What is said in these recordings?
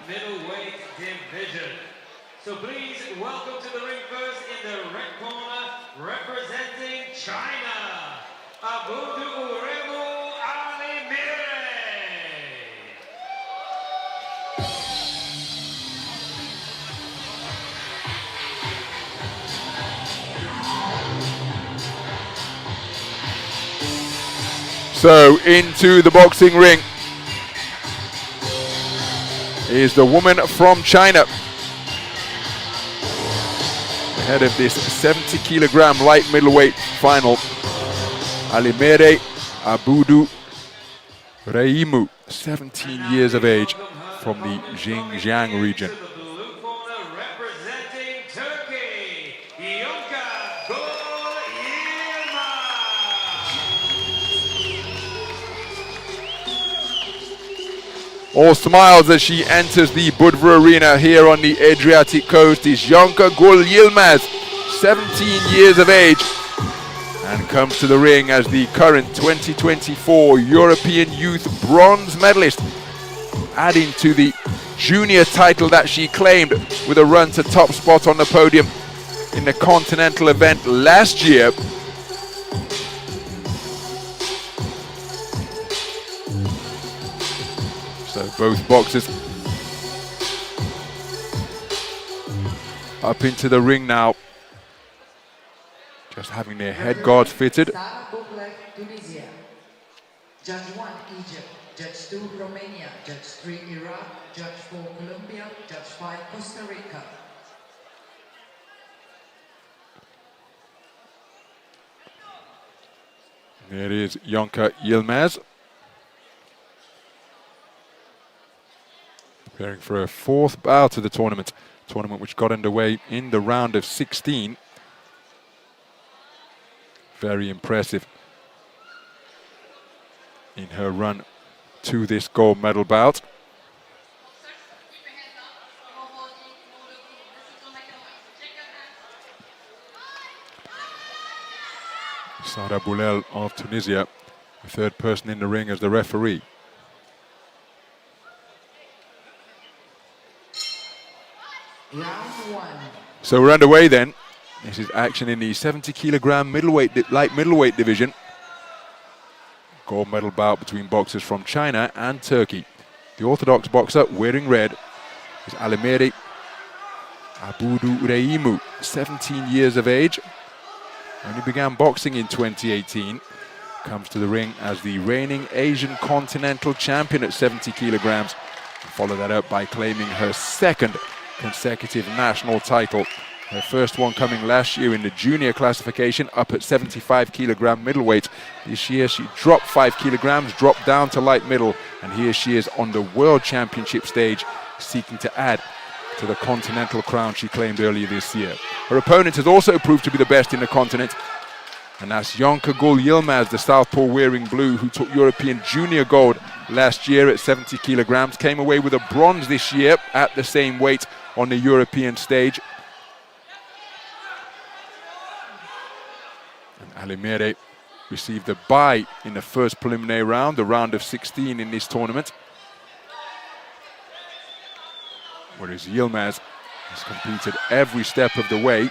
middleweight division. So please welcome to the ring first in the red corner, representing China, Budva Ali Mire. So into the boxing ring is the woman from China. Ahead of this 70 kilogram light middleweight final, Alimere Abudu Reimu, 17 years of age, from the Xinjiang region. All smiles as she enters the Budva arena here on the Adriatic coast is Yonka Gul Yilmaz, 17 years of age, and comes to the ring as the current 2024 European Youth Bronze medalist, adding to the junior title that she claimed with a run to top spot on the podium in the continental event last year. So both boxers up into the ring now, just having their head guards fitted. Tunisia. Judge 1, Egypt. Judge 2, Romania. Judge 3, Iraq. Judge 4, Colombia. Judge 5, Costa Rica. There is Yonka Yilmaz, preparing for a fourth bout of the tournament which got underway in the round of 16. Very impressive in her run to this gold medal bout. Sara Boulel of Tunisia, the third person in the ring as the referee. Round 1. So we're underway then. This is action in the 70 kilogram light middleweight division. Gold medal bout between boxers from China and Turkey. The orthodox boxer wearing red is Alimere Abudu Reimu, 17 years of age. Only began boxing in 2018. Comes to the ring as the reigning Asian Continental Champion at 70 kilograms. Follow that up by claiming her second consecutive national title. Her first one coming last year in the junior classification, up at 75 kilogram middleweight. This year she dropped 5 kilograms, dropped down to light middle, and here she is on the World Championship stage, seeking to add to the continental crown she claimed earlier this year. Her opponent has also proved to be the best in the continent, and that's Yonka Gul Yilmaz, the southpaw wearing blue, who took European junior gold last year at 70 kilograms, came away with a bronze this year at the same weight on the European stage. And Alimere received a bye in the first preliminary round, the round of 16 in this tournament. Whereas Yilmaz has competed every step of the way,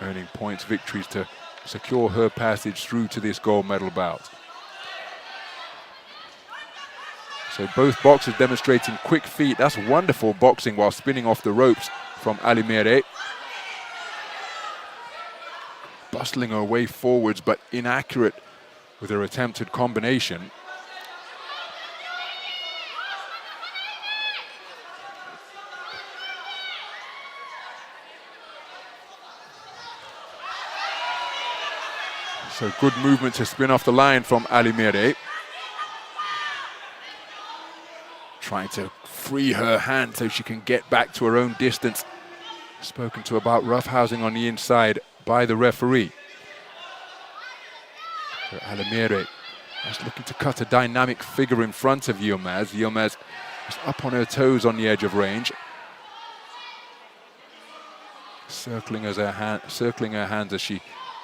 earning points victories to secure her passage through to this gold medal bout. So both boxers demonstrating quick feet. That's wonderful boxing while spinning off the ropes from Alimere. Bustling her way forwards, but inaccurate with her attempted combination. So good movement to spin off the line from Alimere. Trying to free her hand so she can get back to her own distance. Spoken to about roughhousing on the inside by the referee. So Alimere is looking to cut a dynamic figure in front of Yilmaz. Yilmaz is up on her toes on the edge of range. Circling her hands as she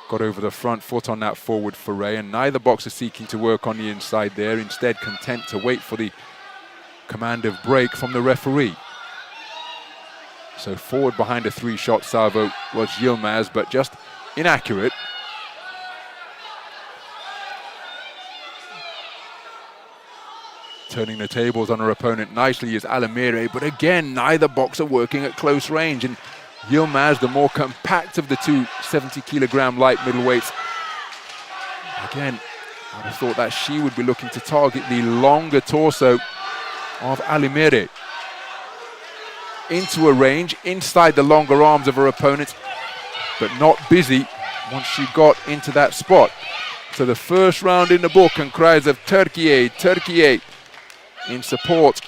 got over the front foot on that forward foray, and neither boxer seeking to work on the inside there, instead content to wait for the command of break from the referee. So forward behind a 3-shot salvo was Yilmaz, but just inaccurate. Turning the tables on her opponent nicely is Alamire, but again, neither boxer working at close range. And Yilmaz, the more compact of the two 70-kilogram light middleweights. Again, I'd have thought that she would be looking to target the longer torso of Alamire. Into a range, inside the longer arms of her opponent, but not busy once she got into that spot. So the first round in the book, and cries of Turkey, Turkey, in support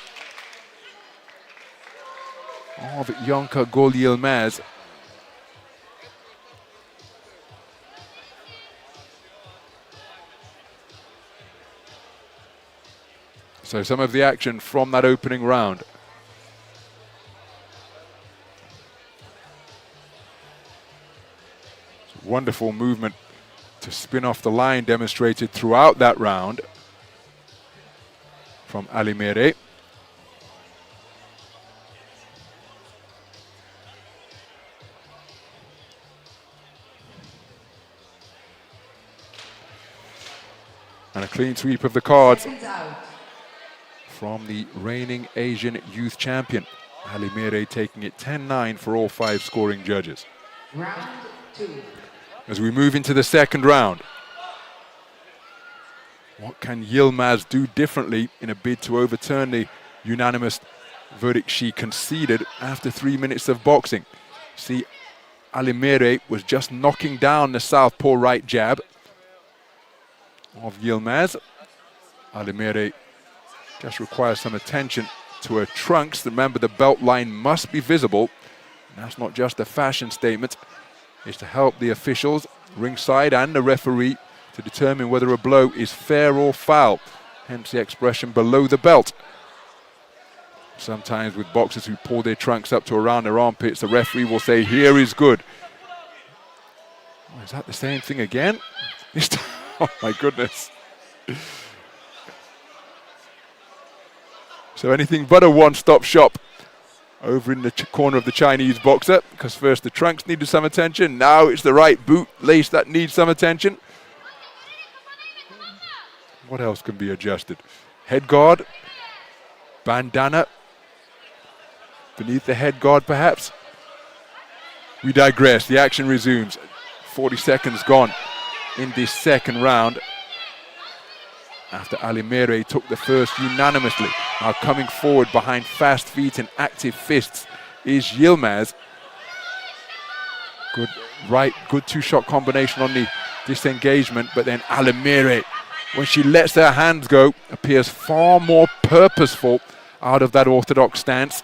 of Yonka Gol Yilmaz. So some of the action from that opening round. Wonderful movement to spin off the line demonstrated throughout that round from Alamire. And a clean sweep of the cards from the reigning Asian youth champion. Alamire taking it 10-9 for all 5 scoring judges. Round 2. As we move into the second round, what can Yilmaz do differently in a bid to overturn the unanimous verdict she conceded after 3 minutes of boxing? See, Alamire was just knocking down the southpaw right jab of Yilmaz. Alamire just requires some attention to her trunks. Remember, the belt line must be visible. And that's not just a fashion statement. It's to help the officials, ringside and the referee, to determine whether a blow is fair or foul. Hence the expression below the belt. Sometimes with boxers who pull their trunks up to around their armpits, the referee will say, here is good. Oh, is that the same thing again? Oh my goodness. So anything but a one-stop shop over in the corner of the Chinese boxer, because first the trunks needed some attention, now it's the right boot lace that needs some attention. What else can be adjusted? Head guard, bandana, beneath the head guard perhaps. We digress, the action resumes. 40 seconds gone in this second round after Alamire took the first unanimously. Now coming forward behind fast feet and active fists is Yilmaz. Good two-shot combination on the disengagement, but then Alamire, when she lets her hands go, appears far more purposeful out of that orthodox stance.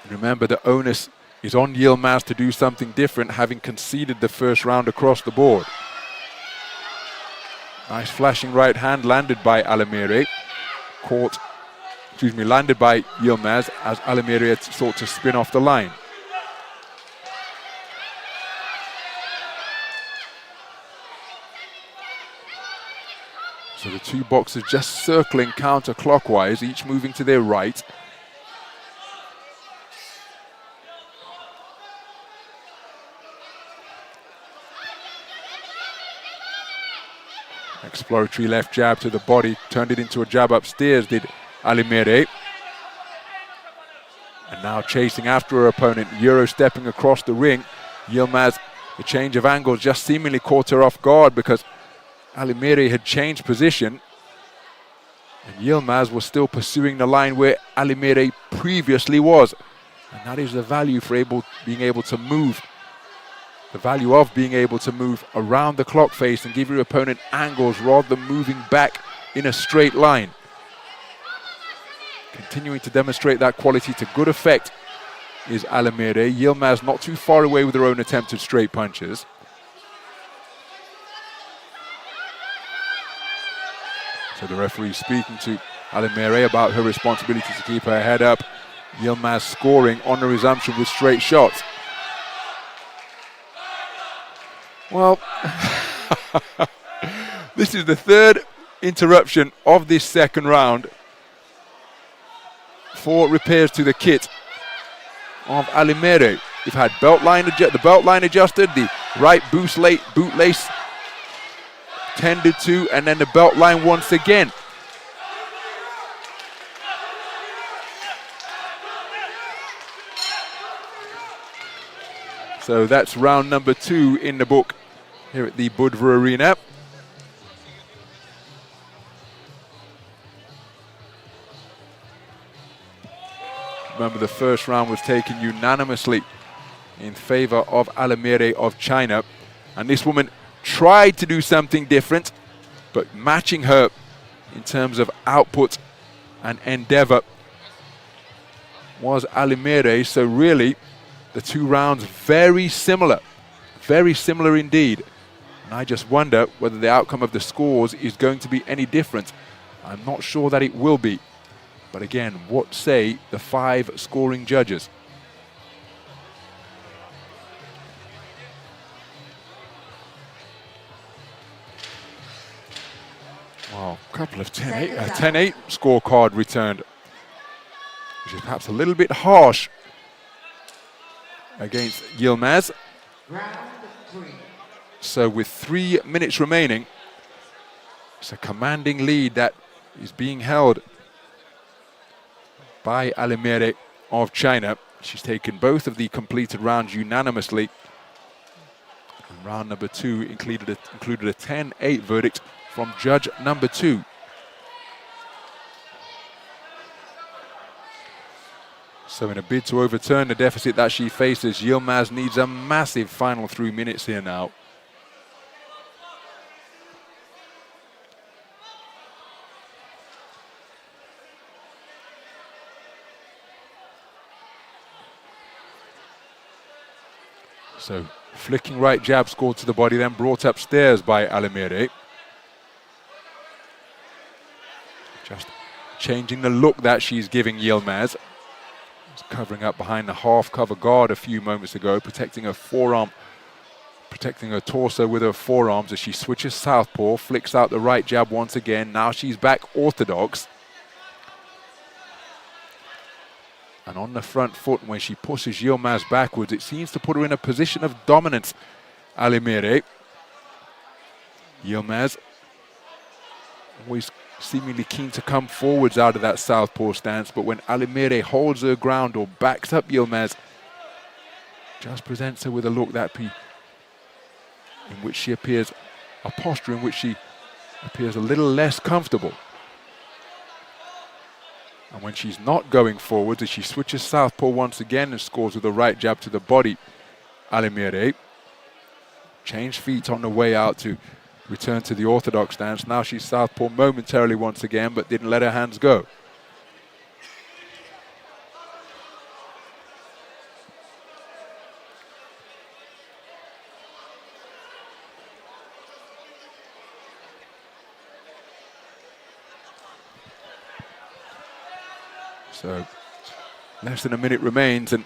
Remember, the onus is on Yilmaz to do something different, having conceded the first round across the board. Nice flashing right hand landed by Alamire. Landed by Yilmaz as Alamire sought to spin off the line. So the two boxers just circling counterclockwise, each moving to their right. Exploratory left jab to the body, turned it into a jab upstairs, did Alamire. And now chasing after her opponent, Euro stepping across the ring. Yilmaz, the change of angles just seemingly caught her off guard because Alamire had changed position. And Yilmaz was still pursuing the line where Alamire previously was. And that is the value for being able to move. The value of being able to move around the clock face and give your opponent angles rather than moving back in a straight line. Continuing to demonstrate that quality to good effect is Alamire. Yilmaz not too far away with her own attempted straight punches. So the referee speaking to Alamire about her responsibility to keep her head up. Yilmaz scoring on the resumption with straight shots. Well, this is the third interruption of this second round for repairs to the kit of Alimere. We've had the belt line adjusted, the right boot lace tended to, and then the belt line once again. So that's round number 2 in the book here at the Budva Arena. Remember, the first round was taken unanimously in favor of Alimere of China. And this woman tried to do something different, but matching her in terms of output and endeavor was Alimere. So really, the 2 rounds very similar indeed. And I just wonder whether the outcome of the scores is going to be any different. I'm not sure that it will be. But again, what say the 5 scoring judges? Wow, a couple of 10-8 scorecard returned, which is perhaps a little bit harsh against Yilmaz. Round 3. So with 3 minutes remaining, it's a commanding lead that is being held by Alimere of China. She's taken both of the completed rounds unanimously. And round number 2 included a 10-8 verdict from judge number 2. So in a bid to overturn the deficit that she faces, Yilmaz needs a massive final 3 minutes here now. So flicking right jab scored to the body, then brought upstairs by Alimere. Just changing the look that she's giving Yilmaz. Covering up behind the half-cover guard a few moments ago, protecting her forearm, protecting her torso with her forearms as she switches southpaw, flicks out the right jab once again. Now she's back orthodox. And on the front foot, when she pushes Yilmaz backwards, it seems to put her in a position of dominance, Alimere. Yilmaz always seemingly keen to come forwards out of that southpaw stance, but when Alimere holds her ground or backs up Yilmaz, just presents her with a look in which she appears, a posture in which she appears a little less comfortable. And when she's not going forwards, as she switches southpaw once again and scores with a right jab to the body, Alimere changed feet on the way out to return to the orthodox stance. Now she's southpaw momentarily once again, but didn't let her hands go. So less than a minute remains, and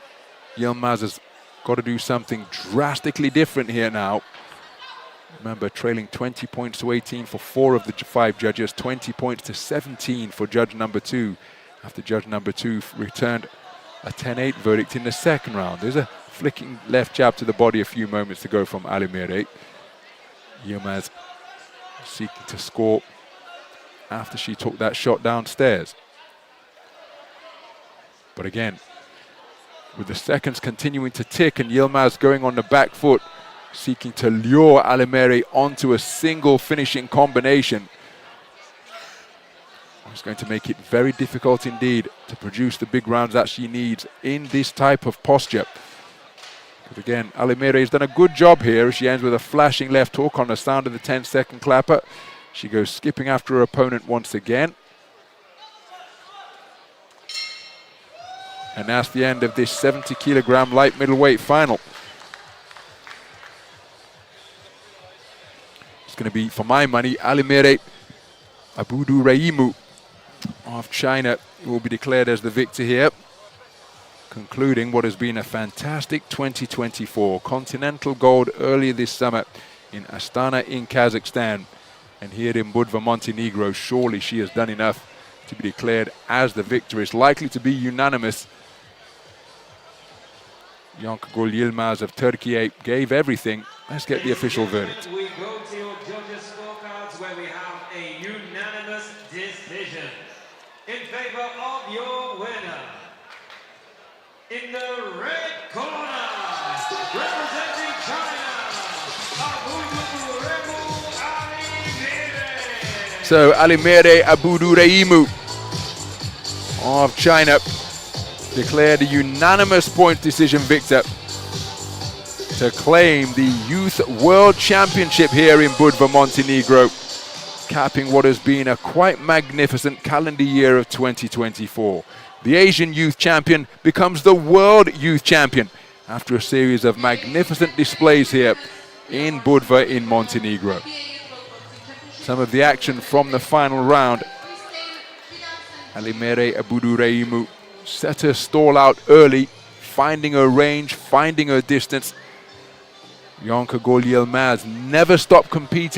Yilmaz has got to do something drastically different here now. Remember, trailing 20 points to 18 for 4 of the 5 judges, 20 points to 17 for judge number 2, after judge number 2 returned a 10-8 verdict in the second round. There's a flicking left jab to the body a few moments ago from Alimere. Yilmaz seeking to score after she took that shot downstairs. But again, with the seconds continuing to tick and Yilmaz going on the back foot, seeking to lure Alimere onto a single finishing combination, it's going to make it very difficult indeed to produce the big rounds that she needs in this type of posture. But again, Alimere has done a good job here. She ends with a flashing left hook on the sound of the 10-second clapper. She goes skipping after her opponent once again. And that's the end of this 70-kilogram light middleweight final. It's going to be, for my money, Alimere Abuduraimu of China who will be declared as the victor here, concluding what has been a fantastic 2024. Continental gold earlier this summer in Astana in Kazakhstan. And here in Budva, Montenegro, surely she has done enough to be declared as the victor. It's likely to be unanimous. Yankagul Yilmaz of Turkey gave everything. Let's get the official verdict. We go to your judges' scorecards where we have a unanimous decision in favor of your winner. In the red corner, representing China, So Alimere Abudureimu of China declared a unanimous point decision victor to claim the Youth World Championship here in Budva, Montenegro, capping what has been a quite magnificent calendar year of 2024. The Asian Youth Champion becomes the World Youth Champion after a series of magnificent displays here in Budva in Montenegro. Some of the action from the final round. Alimere Abudureimu set her stall out early, finding her range, finding her distance. Yankagul Yilmaz never stopped competing.